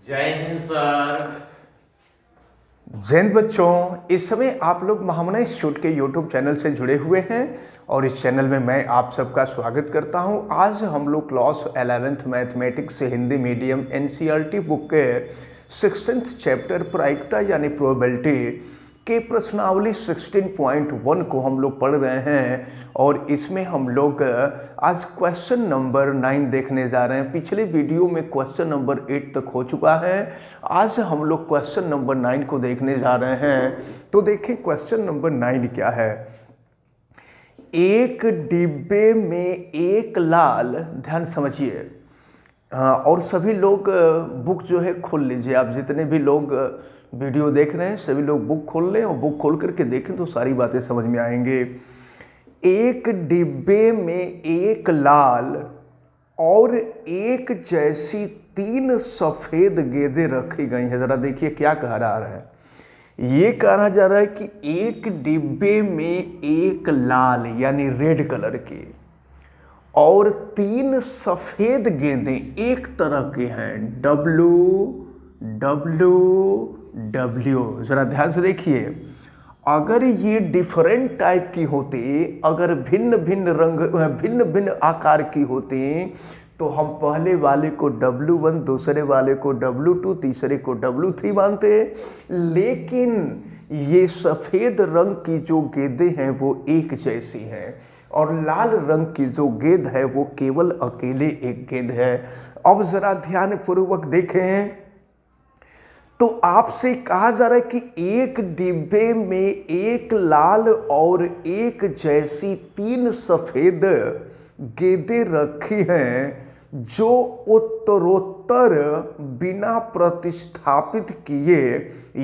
जय हिंद सर। जय हिंद बच्चों। इस समय आप लोग महामना इंस्टीट्यूट के यूट्यूब चैनल से जुड़े हुए हैं और इस चैनल में मैं आप सबका स्वागत करता हूं। आज हम लोग क्लास 11th मैथमेटिक्स से हिंदी मीडियम एनसीईआरटी बुक के 16th चैप्टर प्रायिकता यानी प्रोबेबिलिटी के प्रश्नावली 16.1 को हम लोग पढ़ रहे हैं और इसमें हम लोग आज क्वेश्चन नंबर 9 देखने जा रहे हैं। पिछले वीडियो में क्वेश्चन नंबर 8 तक हो चुका है। आज हम लोग क्वेश्चन नंबर 9 को देखने जा रहे हैं। तो देखें क्वेश्चन नंबर 9 क्या है। एक डिब्बे में एक लाल, ध्यान समझिए, हाँ, और सभी लोग बुक जो है खोल लीजिए। आप जितने भी लोग वीडियो देख रहे हैं सभी लोग बुक खोल लें और बुक खोल करके देखें तो सारी बातें समझ में आएंगे। एक डिब्बे में एक लाल और एक जैसी 3 सफेद गेंदें रखी गई हैं। जरा देखिए क्या कह रहा है। ये कहा जा रहा है कि एक डिब्बे में एक लाल यानी रेड कलर की और 3 सफेद गेंदें एक तरह के हैं, डब्ल्यू। जरा ध्यान से देखिए, अगर ये डिफरेंट टाइप की होती, अगर भिन्न भिन्न रंग भिन्न भिन्न आकार की होती तो हम पहले वाले को W1, दूसरे वाले को W2, तीसरे को W3 मानते। लेकिन ये सफ़ेद रंग की जो गेंदें हैं वो एक जैसी हैं और लाल रंग की जो गेंद है वो केवल अकेले एक गेंद है। अब जरा ध्यान पूर्वक देखें तो आपसे कहा जा रहा है कि एक डिब्बे में एक लाल और एक जैसी 3 सफेद गेंदें रखी हैं जो उत्तरोत्तर बिना प्रतिस्थापित किए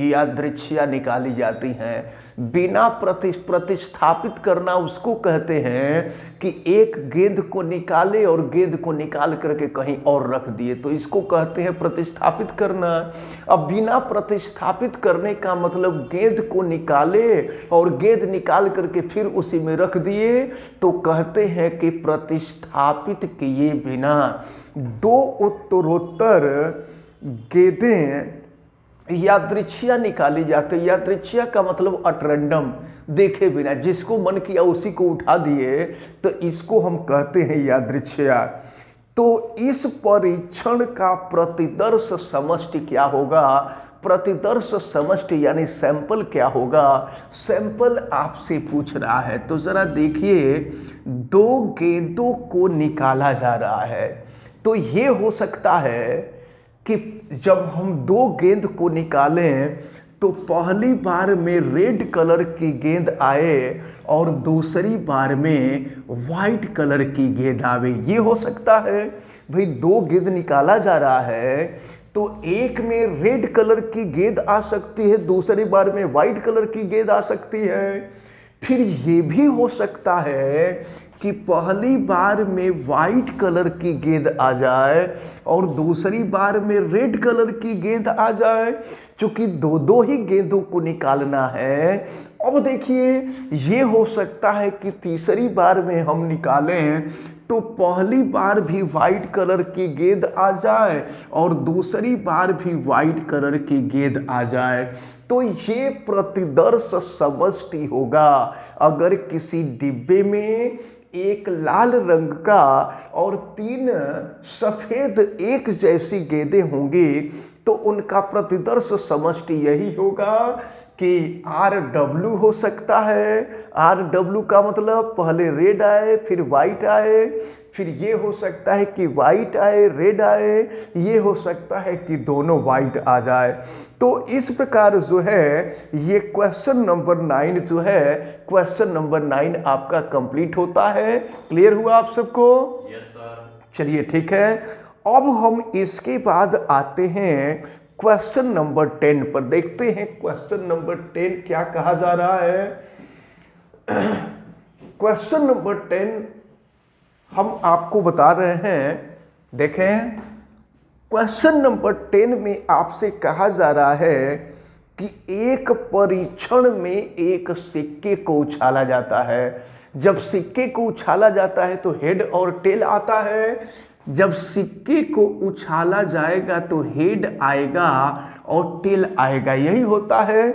यादृच्छिया निकाली जाती हैं। बिना प्रतिस्थापित करना उसको कहते हैं कि एक गेंद को निकाले और गेंद को निकाल करके कहीं और रख दिए, तो इसको कहते हैं प्रतिस्थापित करना। अब बिना प्रतिस्थापित करने का मतलब गेंद को निकाले और गेंद निकाल करके फिर उसी में रख दिए, तो कहते हैं कि प्रतिस्थापित किए बिना 2 उत्तरोत्तर गेंदें यादृच्छिया निकाली जाती है। यादृच्छिया का मतलब अट रैंडम, देखे बिना, जिसको मन किया उसी को उठा दिए, तो इसको हम कहते हैं यादृच्छिया। तो इस परीक्षण का प्रतिदर्श समष्टि क्या होगा? प्रतिदर्श समष्टि यानी सैंपल क्या होगा? सैंपल आपसे पूछ रहा है। तो जरा देखिए, 2 गेंदों को निकाला जा रहा है, तो ये हो सकता है कि जब हम 2 गेंद को निकालें तो पहली बार में रेड कलर की गेंद आए और दूसरी बार में वाइट कलर की गेंद आवे। ये हो सकता है। भाई 2 गेंद निकाला जा रहा है तो एक में रेड कलर की गेंद आ सकती है, दूसरी बार में वाइट कलर की गेंद आ सकती है। फिर ये भी हो सकता है कि पहली बार में वाइट कलर की गेंद आ जाए और दूसरी बार में रेड कलर की गेंद आ जाए, क्योंकि 2 ही गेंदों को निकालना है। अब देखिए, ये हो सकता है कि तीसरी बार में हम निकालें तो पहली बार भी वाइट कलर की गेंद आ जाए और दूसरी बार भी वाइट कलर की गेंद आ जाए, तो ये प्रतिदर्श समष्टि होगा। अगर किसी डिब्बे में एक लाल रंग का और 3 सफेद एक जैसी गेंदें होंगी तो उनका प्रतिदर्श समष्टि यही होगा कि RW हो सकता है। RW का मतलब पहले रेड आए फिर वाइट आए, फिर ये हो सकता है कि वाइट आए रेड आए, ये हो सकता है कि दोनों वाइट आ जाए। तो इस प्रकार जो है ये क्वेश्चन नंबर 9 जो है, क्वेश्चन नंबर 9 आपका कंप्लीट होता है। क्लियर हुआ आप सबको? Yes sir. चलिए ठीक है। अब हम इसके बाद आते हैं क्वेश्चन नंबर 10 पर। देखते हैं क्वेश्चन नंबर 10 क्या कहा जा रहा है। क्वेश्चन नंबर 10 हम आपको बता रहे हैं। देखें, क्वेश्चन नंबर 10 में आपसे कहा जा रहा है कि एक परीक्षण में एक सिक्के को उछाला जाता है। जब सिक्के को उछाला जाता है तो हेड और टेल आता है। जब सिक्के को उछाला जाएगा तो हेड आएगा और टेल आएगा, यही होता है।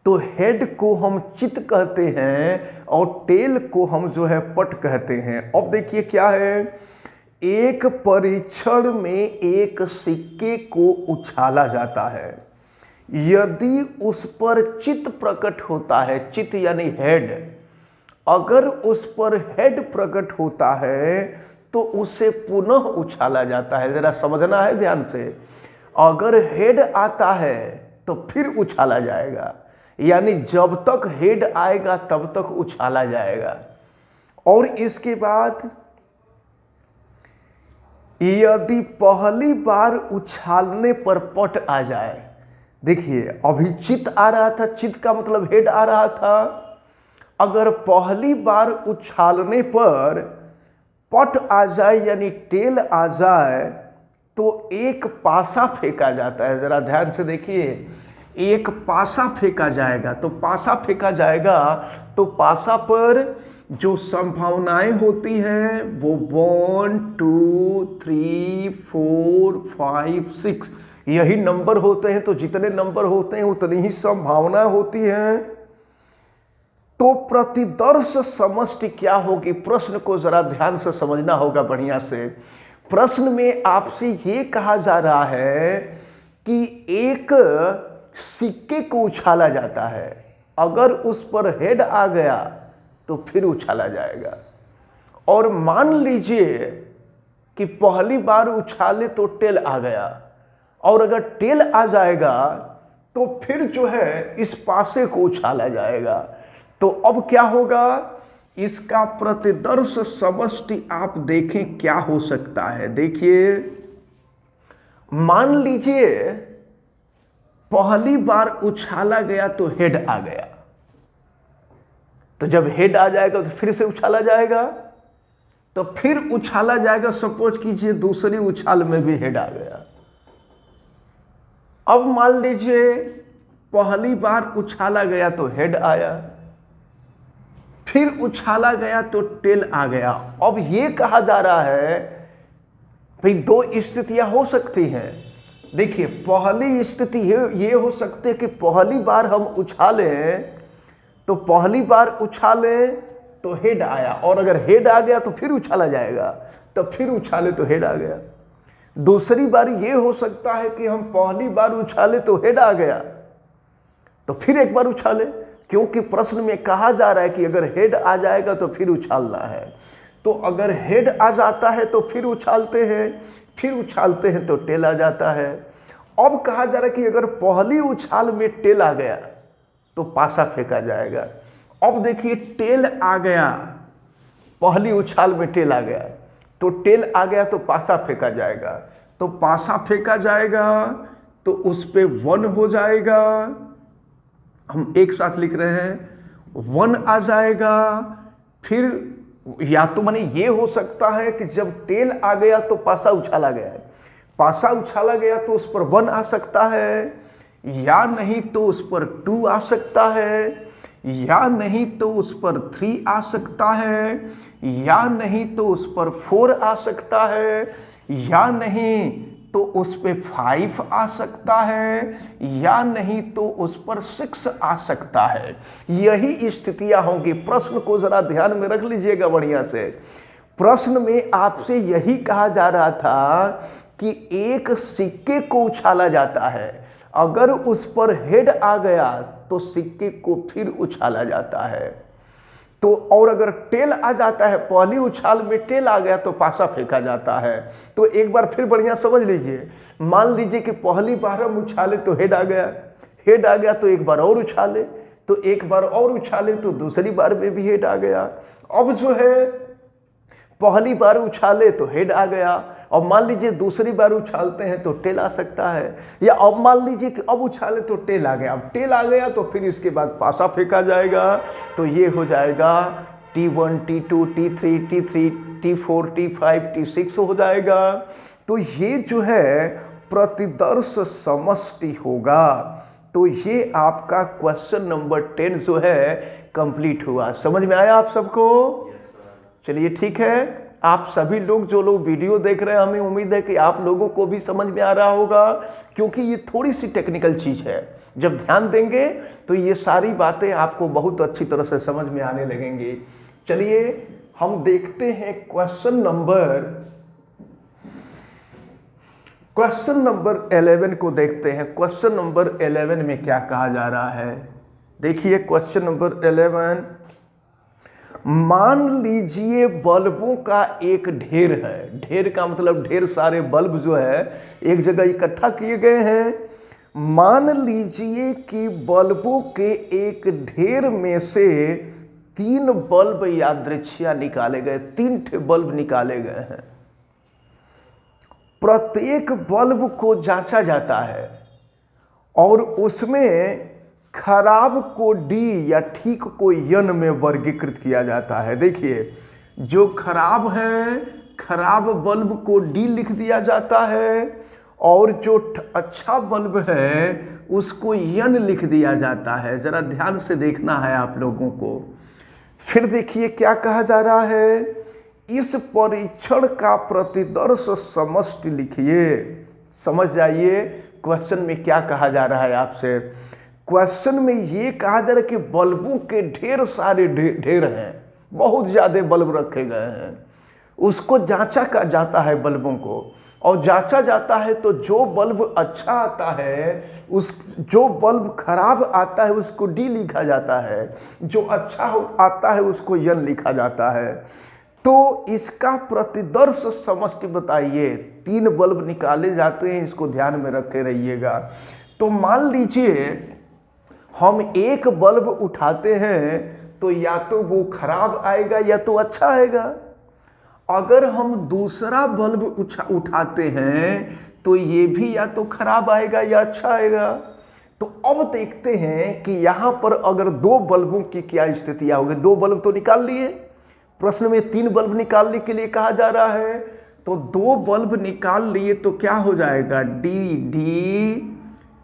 तो हेड को हम चित कहते हैं और टेल को हम जो है पट कहते हैं। अब देखिए क्या है, एक परीक्षण में एक सिक्के को उछाला जाता है, यदि उस पर चित प्रकट होता है, चित यानी हेड, अगर उस पर हेड प्रकट होता है तो उसे पुनः उछाला जाता है। जरा समझना है ध्यान से, अगर हेड आता है तो फिर उछाला जाएगा, यानी जब तक हेड आएगा तब तक उछाला जाएगा। और इसके बाद यदि पहली बार उछालने पर पट आ जाए, देखिए अभी चित आ रहा था, चित का मतलब हेड आ रहा था, अगर पहली बार उछालने पर पट आ जाए यानी टेल आ जाए तो एक पासा फेंका जाता है। जरा ध्यान से देखिए, एक पासा फेंका जाएगा, तो पासा फेंका जाएगा तो पासा पर जो संभावनाएं होती हैं वो 1 2 3 4 5 6 यही नंबर होते हैं। तो जितने नंबर होते हैं उतनी ही संभावना होती है। तो प्रतिदर्श समष्टि क्या होगी, प्रश्न को जरा ध्यान से समझना होगा बढ़िया से। प्रश्न में आपसे ये कहा जा रहा है कि एक सिक्के को उछाला जाता है, अगर उस पर हेड आ गया तो फिर उछाला जाएगा। और मान लीजिए कि पहली बार उछाले तो टेल आ गया, और अगर टेल आ जाएगा तो फिर जो है इस पासे को उछाला जाएगा। तो अब क्या होगा, इसका प्रतिदर्श समष्टि आप देखें क्या हो सकता है। देखिए मान लीजिए पहली बार उछाला गया तो हेड आ गया, तो जब हेड आ जाएगा तो फिर से उछाला जाएगा, तो फिर उछाला जाएगा। सपोज कीजिए दूसरी उछाल में भी हेड आ गया। अब मान लीजिए पहली बार उछाला गया तो हेड आया, फिर उछाला गया तो टेल आ गया। अब ये कहा जा रहा है भाई दो स्थितियां हो सकती हैं। देखिए पहली स्थिति ये हो सकती है कि पहली बार हम उछालें तो पहली बार उछालें तो हेड आया, और अगर हेड आ गया तो फिर उछाला जाएगा, तो फिर उछाले तो हेड आ गया। दूसरी बार ये हो सकता है कि हम पहली बार उछाले तो हेड आ गया तो फिर एक बार उछाले, क्योंकि प्रश्न में कहा जा रहा है कि अगर हेड आ जाएगा तो फिर उछालना है। तो अगर हेड आ जाता है तो फिर उछालते हैं, फिर उछालते हैं तो टेल आ जाता है। अब कहा जा रहा है कि अगर पहली उछाल में टेल आ गया तो पासा फेंका जाएगा। अब देखिए टेल आ गया, पहली उछाल में टेल आ गया, तो टेल आ गया तो पासा फेंका जाएगा। तो पासा फेंका जाएगा तो उस पे 1 हो जाएगा, हम एक साथ लिख रहे हैं 1 आ जाएगा। फिर या तो माने ये हो सकता है कि जब टेल आ गया तो पासा उछाला गया है, पासा उछाला गया तो उस पर 1 आ सकता है, या नहीं तो उस पर 2 आ सकता है, या नहीं तो उस पर 3 आ सकता है, या नहीं तो उस पर 4 आ सकता है, या नहीं तो उस पर 5 आ सकता है, या नहीं तो उस पर 6 आ सकता है। यही स्थितियां होंगी। प्रश्न को जरा ध्यान में रख लीजिएगा बढ़िया से। प्रश्न में आपसे यही कहा जा रहा था कि एक सिक्के को उछाला जाता है, अगर उस पर हेड आ गया तो सिक्के को फिर उछाला जाता है। तो और अगर टेल आ जाता है, पहली उछाल में टेल आ गया तो पासा फेंका जाता है। तो एक बार फिर बढ़िया समझ लीजिए, मान लीजिए कि पहली बार हम उछाले तो हेड आ गया, हेड आ गया तो एक बार और उछाले, तो एक बार और उछाले तो दूसरी बार में भी हेड आ गया। अब जो है पहली बार उछाले तो हेड आ गया, और मान लीजिए दूसरी बार उछालते हैं तो टेल आ सकता है, या अब मान लीजिए कि अब उछाले तो टेल आ गया। अब टेल आ गया तो फिर इसके बाद पासा फेंका जाएगा, तो ये हो जाएगा T1 T2 T3 T3 T4 T5 T6 हो जाएगा। तो ये जो है प्रतिदर्श समष्टि होगा। तो ये आपका क्वेश्चन नंबर 10 जो है कंप्लीट हुआ। समझ में आया आप सबको? Yes sir. चलिए ठीक है, आप सभी लोग जो लोग वीडियो देख रहे हैं, हमें उम्मीद है कि आप लोगों को भी समझ में आ रहा होगा, क्योंकि ये थोड़ी सी टेक्निकल चीज़ है। जब ध्यान देंगे तो ये सारी बातें आपको बहुत अच्छी तरह से समझ में आने लगेंगी। चलिए हम देखते हैं क्वेश्चन नंबर 11 को देखते हैं। क्वेश्चन नंबर 11 में क्या कहा जा रहा है, देखिए क्वेश्चन नंबर 11। मान लीजिए बल्बों का एक ढेर है, ढेर का मतलब ढेर सारे बल्ब जो है एक जगह इकट्ठा किए गए हैं। मान लीजिए कि बल्बों के एक ढेर में से 3 बल्ब यादृच्छिया निकाले गए, 3 बल्ब निकाले गए हैं। प्रत्येक बल्ब को जांचा जाता है और उसमें खराब को डी या ठीक को यन में वर्गीकृत किया जाता है। देखिए जो खराब है, खराब बल्ब को डी लिख दिया जाता है, और जो अच्छा बल्ब है उसको यन लिख दिया जाता है। जरा ध्यान से देखना है आप लोगों को। फिर देखिए क्या कहा जा रहा है, इस परीक्षण का प्रतिदर्श समष्टि लिखिए। समझ जाइए क्वेश्चन में क्या कहा जा रहा है आपसे। क्वेश्चन में ये कहा जा रहा है कि बल्बों के ढेर सारे ढेर हैं, बहुत ज़्यादा बल्ब रखे गए हैं, उसको जांचा का जाता है बल्बों को, और जांचा जाता है तो जो बल्ब अच्छा आता है जो बल्ब खराब आता है उसको डी लिखा जाता है, जो अच्छा आता है उसको यन लिखा जाता है। तो इसका प्रतिदर्श समष्टि बताइए। 3 बल्ब निकाले जाते हैं, इसको ध्यान में रखे रहिएगा। तो मान लीजिए हम एक बल्ब उठाते हैं तो या तो वो खराब आएगा या तो अच्छा आएगा। अगर हम दूसरा बल्ब उठाते हैं तो ये भी या तो खराब आएगा या अच्छा आएगा। तो अब देखते हैं कि यहाँ पर अगर 2 बल्बों की क्या स्थितियाँ होगी। 2 बल्ब तो निकाल लिए, प्रश्न में 3 बल्ब निकालने के लिए कहा जा रहा है, तो 2 बल्ब निकाल लिए तो क्या हो जाएगा, डी डी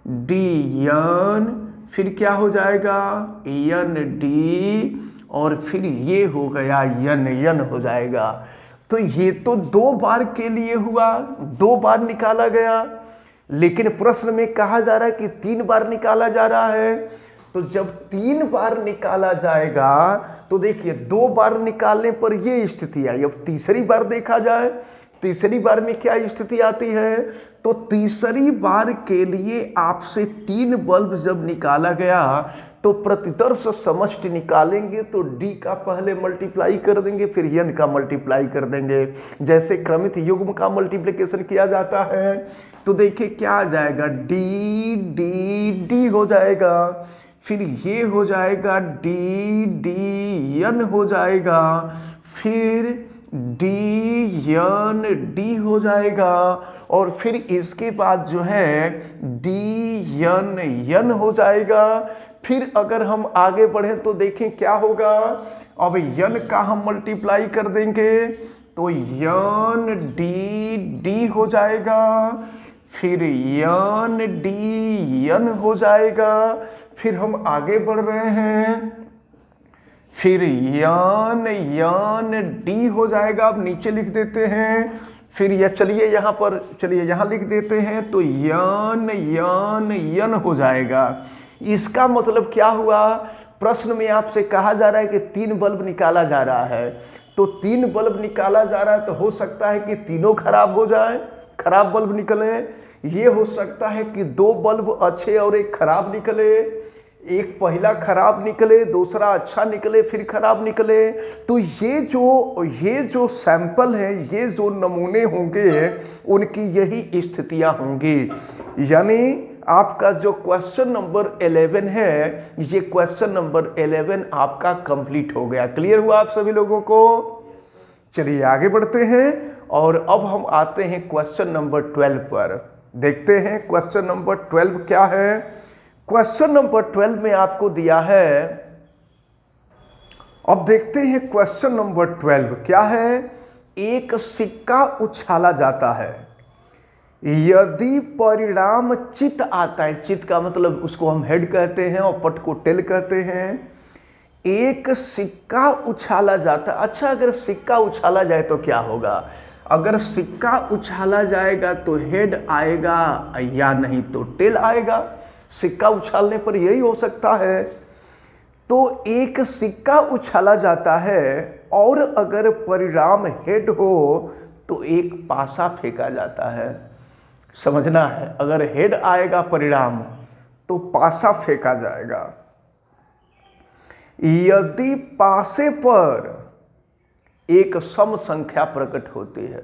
डी यन, फिर क्या हो जाएगा यन डी, और फिर ये हो गया यन यन हो जाएगा। तो ये तो 2 बार के लिए हुआ, 2 बार निकाला गया, लेकिन प्रश्न में कहा जा रहा है कि 3 बार निकाला जा रहा है। तो जब 3 बार निकाला जाएगा तो देखिए 2 बार निकालने पर ये स्थिति आई। अब तीसरी बार देखा जाए, तीसरी बार में क्या स्थिति आती है, तो तीसरी बार के लिए आपसे 3 बल्ब जब निकाला गया तो प्रतिदर्श समष्टि निकालेंगे तो डी का पहले मल्टीप्लाई कर देंगे, फिर यन का मल्टीप्लाई कर देंगे, जैसे क्रमित युग्म का मल्टीप्लिकेशन किया जाता है। तो देखिए क्या आ जाएगा, डी डी डी हो जाएगा, फिर ये हो जाएगा डी डी यन हो जाएगा, फिर डी यन डी हो जाएगा, और फिर इसके बाद जो है डी यन यन हो जाएगा। फिर अगर हम आगे बढ़ें तो देखें क्या होगा, अब यन का हम मल्टीप्लाई कर देंगे तो यन डी डी हो जाएगा, फिर यन डी यन हो जाएगा। फिर हम आगे बढ़ रहे हैं, फिर यन यन डी हो जाएगा। अब नीचे लिख देते हैं, फिर यह चलिए यहाँ पर चलिए यहाँ लिख देते हैं तो यन यन यन हो जाएगा। इसका मतलब क्या हुआ, प्रश्न में आपसे कहा जा रहा है कि 3 बल्ब निकाला जा रहा है, तो 3 बल्ब निकाला जा रहा है तो हो सकता है कि तीनों खराब हो जाए, खराब बल्ब निकले। ये हो सकता है कि 2 बल्ब अच्छे और एक खराब निकले, एक पहला खराब निकले, दूसरा अच्छा निकले, फिर खराब निकले। तो ये जो सैंपल हैं, ये जो नमूने होंगे उनकी यही स्थितियां होंगी। यानी आपका जो क्वेश्चन नंबर 11 है, ये क्वेश्चन नंबर 11 आपका कंप्लीट हो गया। क्लियर हुआ आप सभी लोगों को? चलिए आगे बढ़ते हैं और अब हम आते हैं क्वेश्चन नंबर 12 पर। देखते हैं क्वेश्चन नंबर 12 क्या है। क्वेश्चन नंबर 12 में आपको दिया है, अब देखते हैं क्वेश्चन नंबर 12 क्या है। एक सिक्का उछाला जाता है, यदि परिणाम चित आता है, चित का मतलब उसको हम हेड कहते हैं और पट को टेल कहते हैं। एक सिक्का उछाला जाता। अच्छा, अगर सिक्का उछाला जाए तो क्या होगा? अगर सिक्का उछाला जाएगा तो हेड आएगा या नहीं तो टेल आएगा। सिक्का उछालने पर यही हो सकता है। तो एक सिक्का उछाला जाता है और अगर परिणाम हेड हो तो एक पासा फेंका जाता है। समझना है, अगर हेड आएगा परिणाम तो पासा फेंका जाएगा। यदि पासे पर एक सम संख्या प्रकट होती है,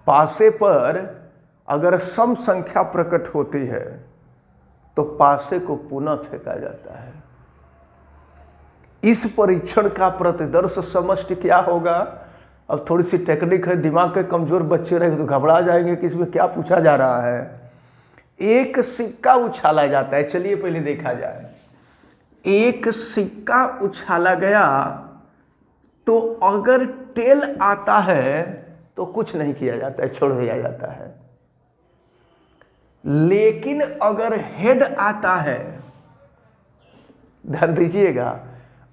पासे पर अगर सम संख्या प्रकट होती है तो पासे को पुनः फेंका जाता है। इस परीक्षण का प्रतिदर्श समष्टि क्या होगा? अब थोड़ी सी टेक्निक है, दिमाग के कमजोर बच्चे रहे तो घबरा जाएंगे कि इसमें क्या पूछा जा रहा है। एक सिक्का उछाला जाता है, चलिए पहले देखा जाए। एक सिक्का उछाला गया तो अगर टेल आता है तो कुछ नहीं किया जाता है, छोड़ दिया जाता है। लेकिन अगर हेड आता है, ध्यान दीजिएगा,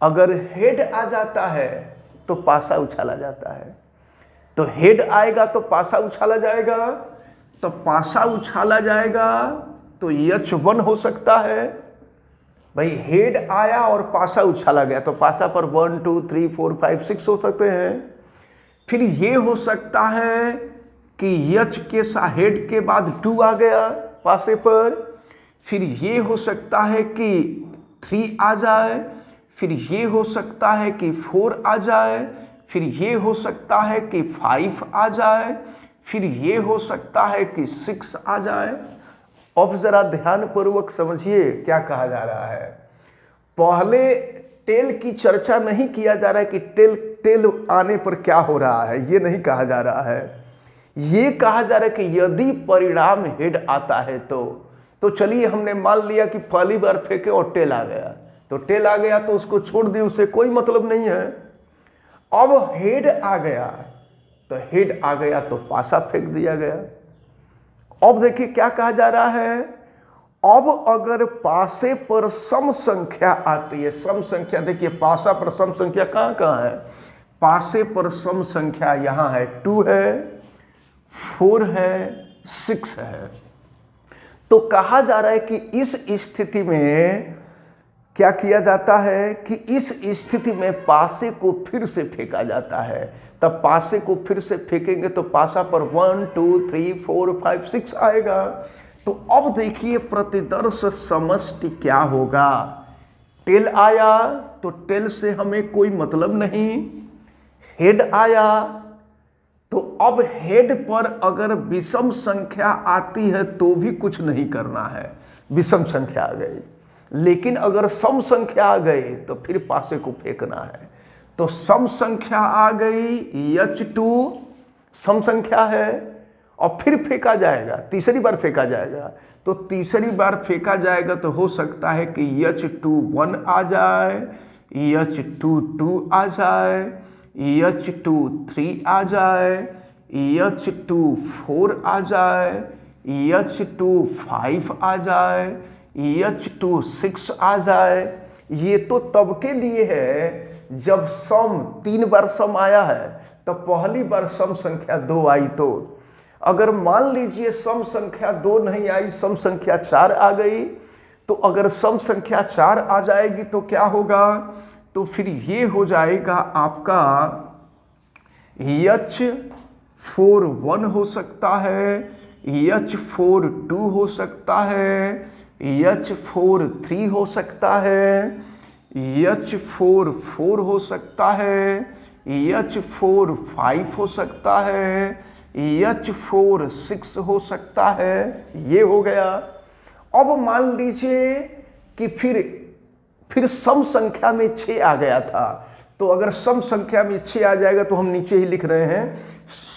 अगर हेड आ जाता है तो पासा उछाला जाता है। तो हेड आएगा तो पासा उछाला जाएगा, तो पासा उछाला जाएगा तो H1 हो सकता है। भाई हेड आया और पासा उछाला गया तो पासा पर 1 2 3 4 5 6 हो सकते हैं। फिर ये हो सकता है कि H के हेड के बाद 2 आ गया पासे पर। फिर ये हो सकता है कि 3 आ जाए। फिर ये हो सकता है कि 4 आ जाए। फिर ये हो सकता है कि 5 आ जाए। फिर ये हो सकता है कि 6 आ जाए। अब जरा ध्यान पूर्वक समझिए क्या कहा जा रहा है। पहले टेल की चर्चा नहीं किया जा रहा है कि टेल आने पर क्या हो रहा है, ये नहीं कहा जा रहा है। ये कहा जा रहा है कि यदि परिणाम हेड आता है तो चलिए हमने मान लिया कि पहली बार फेंके और टेल आ गया, तो टेल आ गया तो उसको छोड़ दिए, उससे कोई मतलब नहीं है। अब हेड आ गया तो पासा फेंक दिया गया। अब देखिए क्या कहा जा रहा है। अब अगर पासे पर सम संख्या आती है, सम संख्या देखिए पासा पर सम संख्या कहाँ कहाँ है? पासे पर सम संख्या यहाँ है, 2 है, 4 है, 6 है। तो कहा जा रहा है कि इस स्थिति में क्या किया जाता है कि इस स्थिति में पासे को फिर से फेंका जाता है। तब पासे को फिर से फेंकेंगे तो पासा पर 1 2 3 4 5 6 आएगा। तो अब देखिए प्रतिदर्श समष्टि क्या होगा। टेल आया तो टेल से हमें कोई मतलब नहीं। हेड आया तो अब हेड पर अगर विषम संख्या आती है तो भी कुछ नहीं करना है, विषम संख्या आ गई। लेकिन अगर सम संख्या आ गई तो फिर पासे को फेंकना है। तो सम संख्या आ गई, H2 सम संख्या है और फिर फेंका जाएगा, तीसरी बार फेंका जाएगा। तो तीसरी बार फेंका जाएगा तो हो सकता है कि H2 1 आ जाए, H2 2 आ जाए, H2 3 आ जाए, H2 4 आ जाए, H2 5 आ जाए, H2 6 आ जाए। ये तो तब के लिए है जब सम 3 बार सम आया है, तो पहली बार सम संख्या 2 आई। तो अगर मान लीजिए सम संख्या 2 नहीं आई, सम संख्या 4 आ गई, तो अगर सम संख्या 4 आ जाएगी तो क्या होगा? तो फिर ये हो जाएगा आपका H4 1 हो सकता है, H4 2 हो सकता है, H4 3 हो सकता है, H4 4 हो सकता है, H4 5 हो सकता है, H4 6 हो सकता है। ये हो गया। अब मान लीजिए कि फिर सम संख्या में 6 आ गया था। तो अगर सम संख्या में 6 आ जाएगा तो हम नीचे ही लिख रहे हैं,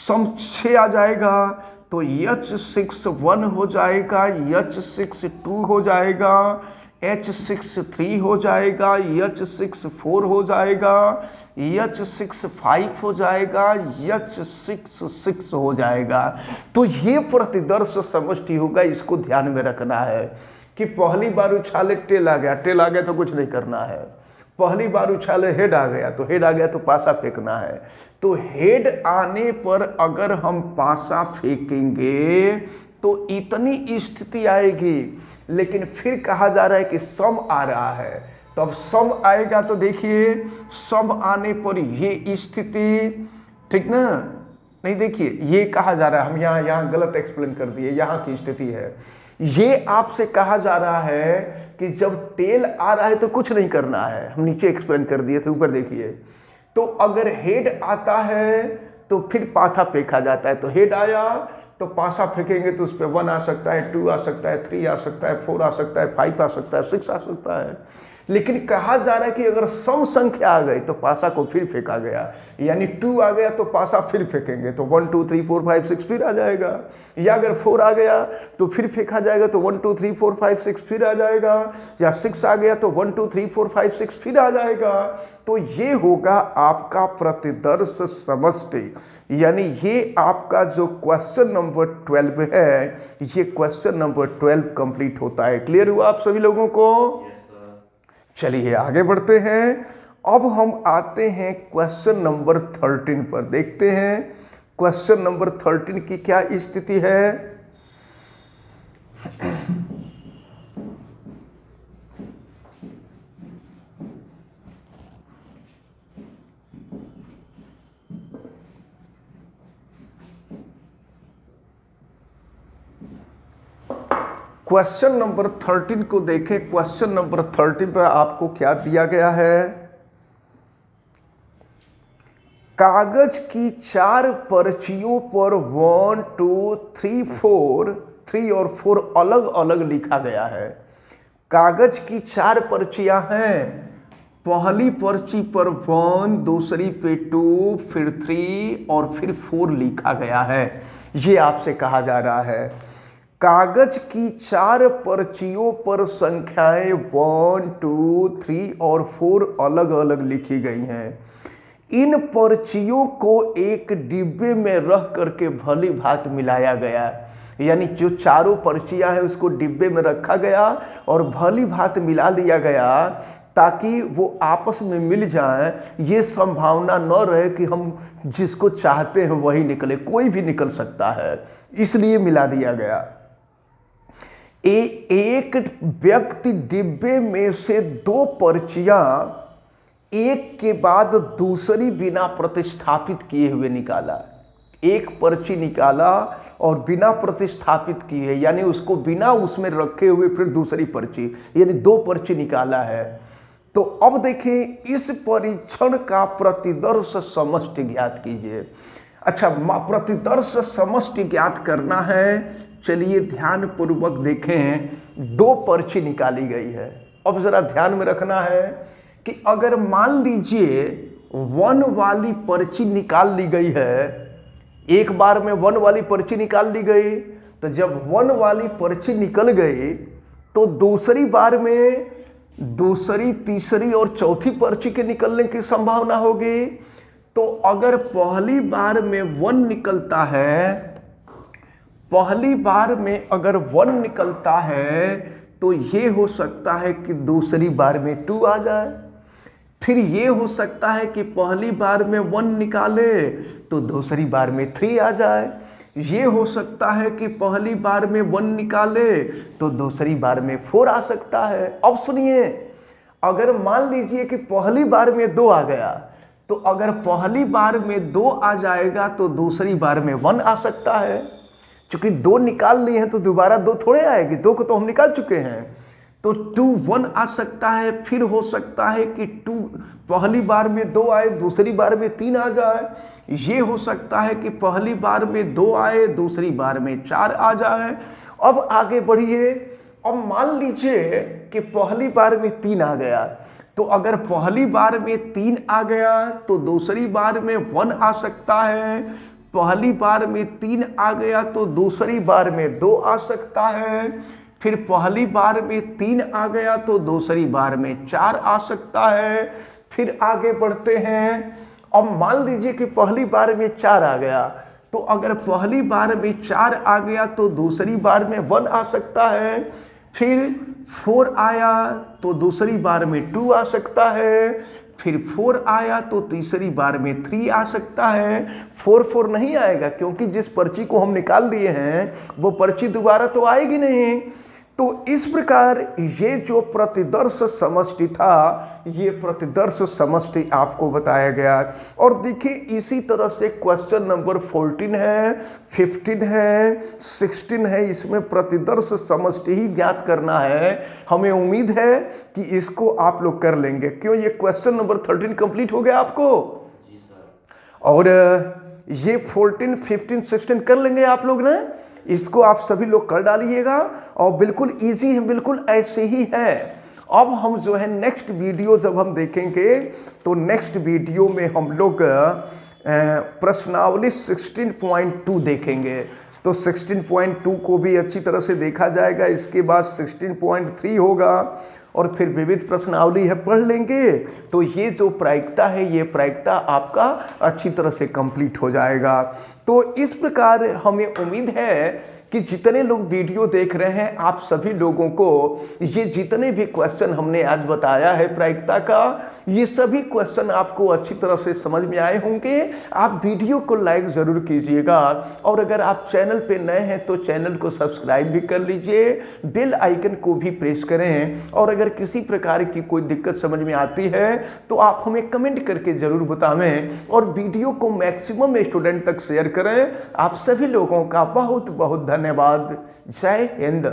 सम 6 आ जाएगा तो H6 1 हो जाएगा, H6 2 हो जाएगा, H6 3 हो जाएगा, H6 4 हो जाएगा, H6 5 हो जाएगा, H6 6 हो जाएगा। तो ये प्रतिदर्श समष्टि होगा। इसको ध्यान में रखना है कि पहली बार उछाले टेल आ गया तो कुछ नहीं करना है। पहली बार उछाले हेड आ गया, तो हेड आ गया तो पासा फेंकना है। तो हेड आने पर अगर हम पासा फेंकेंगे तो इतनी स्थिति आएगी, लेकिन फिर कहा जा रहा है कि सम आ रहा है, तो अब सम आएगा तो देखिए सम आने पर ये स्थिति, ठीक ना, नहीं देखिए ये कहा जा रहा है, हम यहाँ गलत एक्सप्लेन कर दिए, यहाँ की स्थिति है। ये आपसे कहा जा रहा है कि जब टेल आ रहा है तो कुछ नहीं करना है, हम नीचे एक्सप्लेन कर दिए थे, ऊपर देखिए। तो अगर हेड आता है तो फिर पासा फेंका जाता है, तो हेड आया तो पासा फेंकेंगे तो उस पर 1 आ सकता है, 2 आ सकता है, 3 आ सकता है, 4 आ सकता है, 5 आ सकता है, 6 आ सकता है। लेकिन कहा जा रहा है कि अगर सम संख्या आ गई तो पासा को फिर फेंका गया, यानी 2 आ गया तो पासा फिर फेंकेंगे तो 1 2 3 4 5 6 फिर आ जाएगा, या अगर 4 आ गया तो फिर फेंका जाएगा तो 1 2 3 4 5 6 फिर आ जाएगा, या 6 आ गया तो 1 2 3 4 5 6 फिर आ जाएगा। तो ये होगा आपका प्रतिदर्श समष्टि, यानी ये आपका जो क्वेश्चन नंबर 12 है, ये क्वेश्चन नंबर 12 कंप्लीट होता है। क्लियर हुआ आप सभी लोगों को? Yes sir. चलिए आगे बढ़ते हैं। अब हम आते हैं क्वेश्चन नंबर 13 पर, देखते हैं क्वेश्चन नंबर 13 की क्या स्थिति है। क्वेश्चन नंबर 13 को देखें। क्वेश्चन नंबर 13 पर आपको क्या दिया गया है? कागज की 4 पर्चियों पर 1 2 3 4 3 और 4 अलग अलग लिखा गया है। कागज की 4 पर्चियां हैं। पहली पर्ची पर 1, दूसरी पे 2, फिर 3 और फिर 4 लिखा गया है। ये आपसे कहा जा रहा है कागज की 4 पर्चियों पर संख्याएं 1 2 3 और 4 अलग अलग लिखी गई हैं। इन पर्चियों को एक डिब्बे में रख करके भली भांति मिलाया गया, यानी जो चारों पर्चियां हैं उसको डिब्बे में रखा गया और भली भांति मिला लिया गया ताकि वो आपस में मिल जाएं। ये संभावना न रहे कि हम जिसको चाहते हैं वही निकले, कोई भी निकल सकता है, इसलिए मिला दिया गया। एक व्यक्ति डिब्बे में से 2 पर्चियां एक के बाद दूसरी बिना प्रतिस्थापित किए हुए निकाला। एक पर्ची निकाला और बिना प्रतिस्थापित किए, यानी उसको बिना उसमें रखे हुए फिर दूसरी पर्ची, यानी 2 पर्ची निकाला है। तो अब देखें इस परीक्षण का प्रतिदर्श समष्टि ज्ञात कीजिए। अच्छा, प्रतिदर्श समष्टि ज्ञात करना है। चलिए ध्यान पूर्वक देखें। 2 पर्ची निकाली गई है। अब जरा ध्यान में रखना है कि अगर मान लीजिए 1 वाली पर्ची निकाल ली गई है, एक बार में 1 वाली पर्ची निकाल ली गई, तो जब 1 वाली पर्ची निकल गई तो दूसरी बार में दूसरी, तीसरी और चौथी पर्ची के निकलने की संभावना होगी। तो अगर पहली बार में 1 निकलता है, पहली बार में अगर 1 निकलता है तो ये हो सकता है कि दूसरी बार में 2 आ जाए। फिर ये हो सकता है कि पहली बार में 1 निकाले तो दूसरी बार में 3 आ जाए। ये हो सकता है कि पहली बार में 1 निकाले तो दूसरी बार में 4 आ सकता है। अब सुनिए, अगर मान लीजिए कि पहली बार में 2 आ गया, तो अगर पहली बार में 2 आ जाएगा तो दूसरी बार में 1 आ सकता है। क्योंकि 2 निकाल लिए हैं तो दोबारा 2 थोड़े आएगी, 2 को तो हम निकाल चुके हैं। तो 2 1 आ सकता है। फिर हो सकता है कि 2 पहली बार में 2 आए, दूसरी बार में 3 आ जाए। ये हो सकता है कि पहली बार में 2 आए, दूसरी बार में 4 आ जाए। अब आगे बढ़िए। अब मान लीजिए कि पहली बार में 3 आ गया, तो अगर पहली बार में 3 आ गया तो दूसरी बार में 1 आ सकता है। पहली बार में 3 आ गया तो दूसरी बार में 2 आ सकता है। फिर पहली बार में 3 आ गया तो दूसरी बार में 4 आ सकता है। फिर आगे बढ़ते हैं। अब मान लीजिए कि पहली बार में 4 आ गया, तो अगर पहली बार में 4 आ गया तो दूसरी बार में 1 आ सकता है। फिर 4 आया तो दूसरी बार में 2 आ सकता है, फिर 4 आया तो तीसरी बार में 3 आ सकता है। 4 नहीं आएगा क्योंकि जिस पर्ची को हम निकाल लिए हैं वो पर्ची दोबारा तो आएगी नहीं। तो इस प्रकार ये जो प्रतिदर्श समष्टि था, ये प्रतिदर्श समष्टि आपको बताया गया। और देखिए इसी तरह से क्वेश्चन नंबर 14 है, 15 है, 16 है, इसमें प्रतिदर्श समष्टि ही ज्ञात करना है। हमें उम्मीद है कि इसको आप लोग कर लेंगे। क्यों, ये क्वेश्चन नंबर 13 कंप्लीट हो गया आपको? जी सर। और ये 14, 15, 16 कर लेंगे आप लोग ना, इसको आप सभी लोग कर डालिएगा। और बिल्कुल इजी है, बिल्कुल ऐसे ही है। अब हम जो है नेक्स्ट वीडियो जब हम देखेंगे तो नेक्स्ट वीडियो में हम लोग प्रश्नावली 16.2 देखेंगे। तो 16.2 को भी अच्छी तरह से देखा जाएगा। इसके बाद 16.3 होगा और फिर विविध प्रश्नावली है, पढ़ लेंगे। तो ये जो प्रायिकता है, ये प्रायिकता आपका अच्छी तरह से कंप्लीट हो जाएगा। तो इस प्रकार हमें उम्मीद है कि जितने लोग वीडियो देख रहे हैं, आप सभी लोगों को ये जितने भी क्वेश्चन हमने आज बताया है प्रायिकता का, ये सभी क्वेश्चन आपको अच्छी तरह से समझ में आए होंगे। आप वीडियो को लाइक ज़रूर कीजिएगा और अगर आप चैनल पे नए हैं तो चैनल को सब्सक्राइब भी कर लीजिए, बेल आइकन को भी प्रेस करें। और अगर किसी प्रकार की कोई दिक्कत समझ में आती है तो आप हमें कमेंट करके ज़रूर बतावें और वीडियो को मैक्सिमम स्टूडेंट तक शेयर करें। आप सभी लोगों का बहुत बहुत धन्यवाद। जय हिंद।